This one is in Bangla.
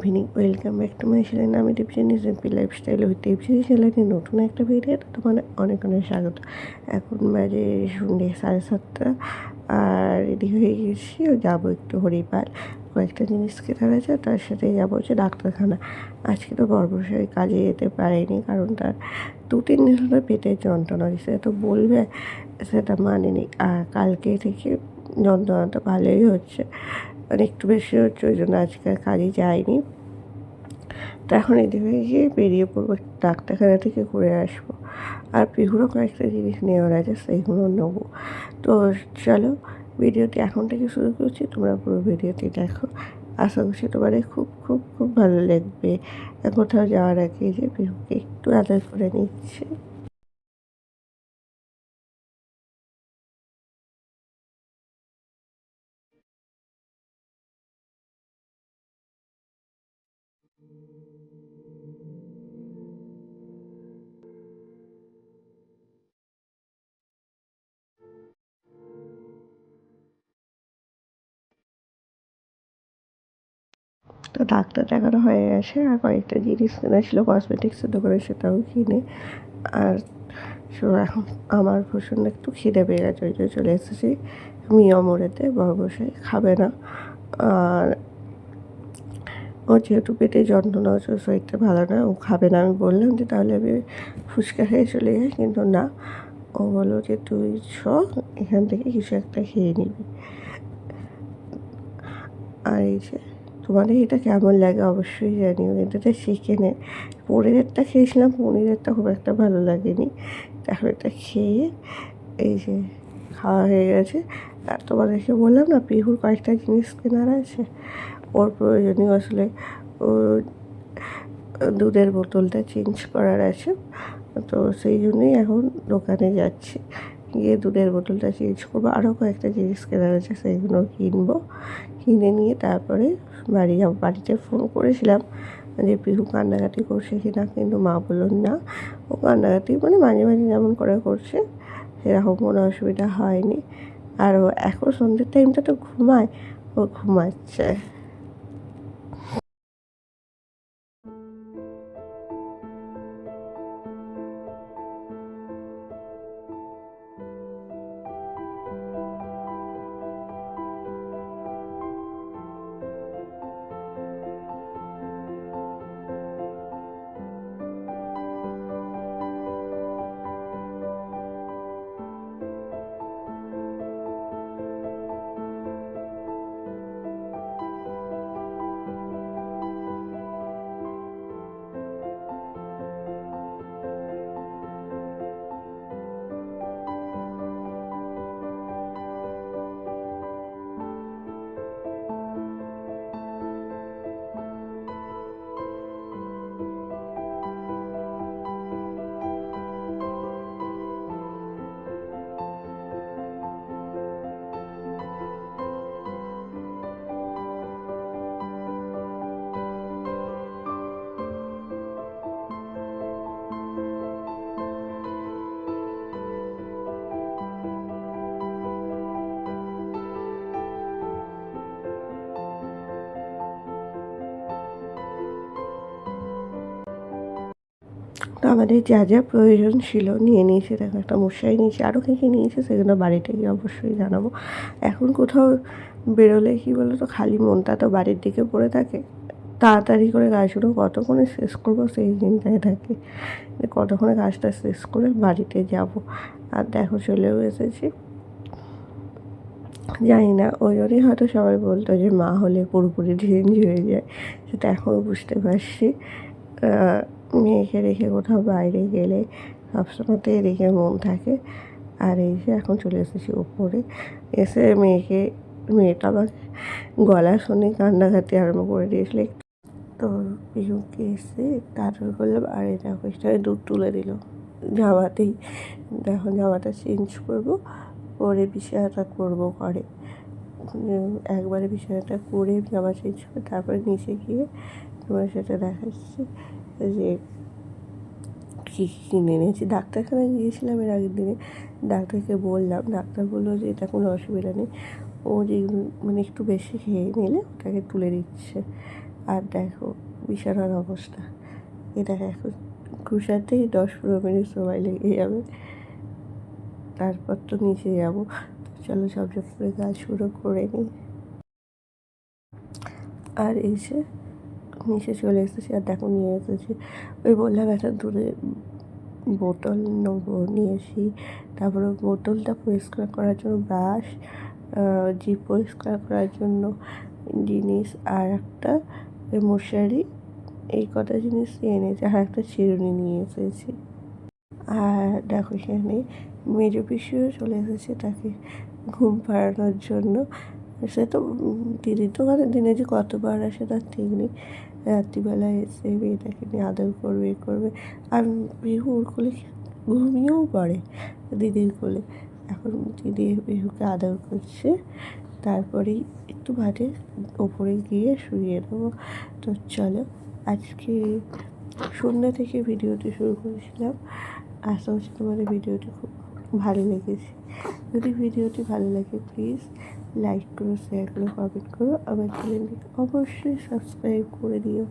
Evening, welcome back to my channel. আমি দীপশিনী সিম্পল লাইফস্টাইল উইথ দীপশিনী চ্যানেলের নতুন একটা ভিডিওতে তোমাদের অনেক অনেক স্বাগত। এখন বাজে সন্ধ্যে 7:30 আর রেডি হয়ে গেছি, যাবো একটু হরিপাল, কয়েকটা জিনিস কেনার আছে, তার সাথে যাবো হচ্ছে ডাক্তারখানা। আজকে তো বর্বশাই কাজে যেতে পারেনি, কারণ তার 2-3 দিন ধরে পেটের যন্ত্রণা হচ্ছে, তো বলবে সেটা মানেনি। আর কালকে থেকে যন্ত্রণাটা ভালোই হচ্ছে, মানে একটু বেশি হচ্ছে, ওই জন্য আজকে কাজে যায়নি। তো এখন এদিকে গিয়ে বেরিয়ে পড়বো, ডাক্তারখানা থেকে ঘুরে আসবো। আর পিহুরও কয়েকটা জিনিস নেওয়ার আছে, সেইগুলো নেবো। তো চলো, ভিডিওটি এখন থেকে শুরু করছি, তোমরা পুরো ভিডিওটি দেখো। আশা করছি তোমাদের খুব খুব খুব ভালো লাগবে। কোথাও যাওয়ার আগে যে পিহুকে একটু আদর করে নিচ্ছে। তো ডাক্তার দেখানো হয়ে গেছে, আর কয়েকটা জিনিস কেনা ছিল কসমেটিক্সের দোকানে, সেটাও কিনে। আর এখন আমার প্রচণ্ড একটু খিদে পেয়ে গেছে, ওই জন্য চলে এসেছি মিয়া মোড়েতে। বরবসে খাবে না, আর ও যেহেতু পেটে যন্ত্রণা হচ্ছে, শরীরটা ভালো না, ও খাবে না। আমি বললাম যে তাহলে আমি ফুচকা খেয়ে চলে যাই, কিন্তু না, ও বললো যে তুই এখান থেকে কিছু একটা খেয়ে নিবি। আর এই যে তোমাদের এটা কেমন লাগে অবশ্যই জানিও। এটাতে চিকেনে পনিরেরটা খেয়েছিলাম, পনিরেরটা খুব একটা ভালো লাগেনি। এখন এটা খেয়ে এই যে খাওয়া হয়ে গেছে। আর তোমাদেরকে বললাম না, পিহুর কয়েকটা জিনিস কেনার আছে, ওর প্রয়োজনীয় আসলে ও দুধের বোতলটা চেঞ্জ করার আছে, তো সেই জন্যই এখন দোকানে যাচ্ছি, গিয়ে দুধের বোতলটা চেঞ্জ করবো। আরও কয়েকটা জিনিস কেনার আছে, সেইগুলো কিনবো। কিনে নিয়ে তারপরে বাড়ি যাবো। বাড়িতে ফোন করেছিলাম যে পিহু কান্নাকাটি করছে কিনা, কিন্তু মা বলল না, ও কান্নাকাটি মানে মাঝে মাঝে যেমন করে করছে, সেরকম কোনো অসুবিধা হয়নি। আর ও এখন সন্ধ্যের টাইমটা তো ঘুমায়, ও ঘুমাচ্ছে। তো আমাদের যা যা প্রয়োজন ছিল নিয়ে নিয়েছি, দেখো একটা মশাই নিয়েছি, আরও কী কী নিয়েছি সেগুলো বাড়িতে গিয়ে অবশ্যই জানাবো। এখন কোথাও বেরোলে কী বলো তো, খালি মনটা তো বাড়ির দিকে পড়ে থাকে। তাড়াতাড়ি করে কাজগুলো কতক্ষণে শেষ করবো সেই চিন্তায় থাকি, যে কতক্ষণে কাজটা শেষ করে বাড়িতে যাব। আর দেখো চলেও এসেছি। জানি না, ওই জন্যই হয়তো সবাই বলতো যে মা হলে পুরোপুরি চেঞ্জ হয়ে যায়, সেটা এখনও বুঝতে পারছি। মেয়েকে রেখে কোথাও বাইরে গেলে সবসময়তে এদিকে মন থাকে। আর এই যে এখন চলে এসেছি ওপরে, এসে মেয়েটা আবার গলা শুনে কান্নাকাটি আরম্ভ করে দিয়েছিল। তো পিহুকে এসে তারপর করলাম, আর এটা ওইটায় দুধ তুলে দিল জামাতেই। এখন জামাটা চেঞ্জ করবো, করে বিছানাটা করবো ঘরে। একবারে বিছানাটা করে জামা চেঞ্জ করে তারপরে নিচে গিয়ে তোমার সাথে দেখাচ্ছি যে কী কিনে এনেছি। ডাক্তারখানায় গিয়েছিলাম এর আগের দিনে, ডাক্তারকে বললাম, ডাক্তার বললো যে এটা কোনো অসুবিধা নেই, ও যে মানে একটু বেশি খেয়ে নিলে ওটাকে তুলে দিচ্ছে। আর দেখো বিছানার অবস্থা, এটা এখন গুছাতেই 10-15 মিনিট সময় লেগে যাবে, তারপর তো নিচে যাবো। চলো ঝপঝপ করে কাজ শুরু করে নিই। আর এই যে নিচে চলে এসেছি, আর দেখো নিয়ে এসেছি ওই বললাম একটা দূরে বোতল নেবো, নিয়েছি। তারপরে বোতলটা পরিষ্কার করার জন্য ব্রাশ, জিভ পরিষ্কার করার জন্য জিনিস, আর একটা মশারি, এই কটা জিনিস নিয়ে এনেছি। আর একটা চিরুনি নিয়ে এসেছি। আর দেখো এখানে মেজো পিসিও চলে এসেছে তাকে ঘুম পাড়ানোর জন্য। সে তো দিদি তো মানে দিনে যে কতবার আসে তার ঠিক নেই। রাত্রিবেলায় এসে মেয়েটাকে নিয়ে আদর করবে করবে। আর বিহু ওর কোলে ঘুমিয়েও পড়ে দিদির কোলে। এখন দিদি বিহুকে আদর করছে, তারপরেই একটু বাদে ওপরে গিয়ে শুয়ে দেবো। তো চলো, আজকে সন্ধ্যা থেকে ভিডিওটি শুরু করেছিলাম। আশা করছি তোমাদের ভিডিওটি খুব ভালো লেগেছে। যদি ভিডিওটি ভালো লাগে প্লিজ লাইক করো, শেয়ার করো, কমেন্ট করো। আমার চ্যানেলটিকে অবশ্যই সাবস্ক্রাইব করে দিও।